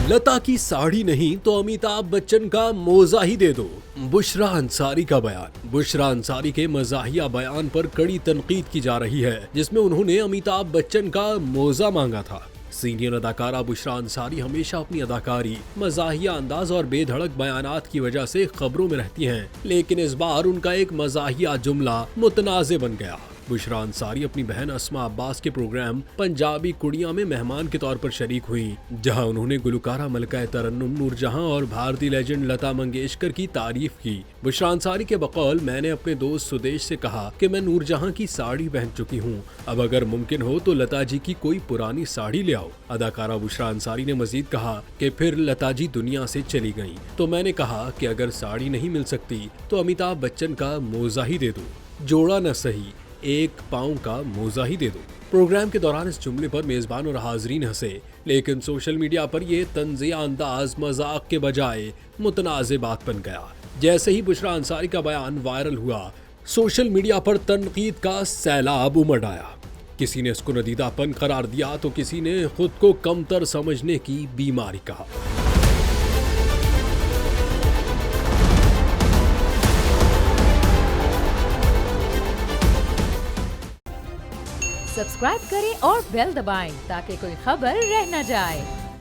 लता की साड़ी नहीं तो अमिताभ बच्चन का मोजा ही दे दो। बुशरा अंसारी का बयान। बुशरा अंसारी के मजाहिया बयान पर कड़ी तनकीद की जा रही है, जिसमें उन्होंने अमिताभ बच्चन का मोजा मांगा था। सीनियर अदाकारा बुशरा अंसारी हमेशा अपनी अदाकारी, मजाहिया अंदाज और बेधड़क बयानात की वजह से खबरों में रहती हैं, लेकिन इस बार उनका एक मजाहिया जुमला मुतनाज़े बन गया। बुशरा अंसारी अपनी बहन अस्मा अब्बास के प्रोग्राम पंजाबी कुड़ियां में मेहमान के तौर पर शरीक हुई, जहां उन्होंने गुलकारा मलका तरन्नुम नूरजहां और भारतीय लेजेंड लता मंगेशकर की तारीफ की। बुशरा अंसारी के बकौल, मैंने अपने दोस्त सुदेश से कहा कि मैं नूरजहां की साड़ी पहन चुकी हूं, अब अगर मुमकिन हो तो लता जी की कोई पुरानी साड़ी ले आओ। अदाकारा बुशरा अंसारी ने मजीद कहा कि फिर लता जी दुनिया से चली गईं, तो मैंने कहा कि अगर साड़ी नहीं मिल सकती तो अमिताभ बच्चन का मोजा ही दे दो, जोड़ा न सही एक पाँव का मोजा ही दे दो। प्रोग्राम के दौरान इस जुमले पर मेजबान और हाजरीन हंसे, लेकिन सोशल मीडिया पर यह तंजिया अंदाज मजाक के बजाय मुतनाज़े बात बन गया। जैसे ही बुशरा अंसारी का बयान वायरल हुआ, सोशल मीडिया पर तनकीद का सैलाब उमड़ आया। किसी ने इसको नदीदापन करार दिया तो किसी ने खुद को कमतर समझने की बीमारी कहा। सब्सक्राइब करें और बेल दबाएं ताकि कोई खबर रह न जाए।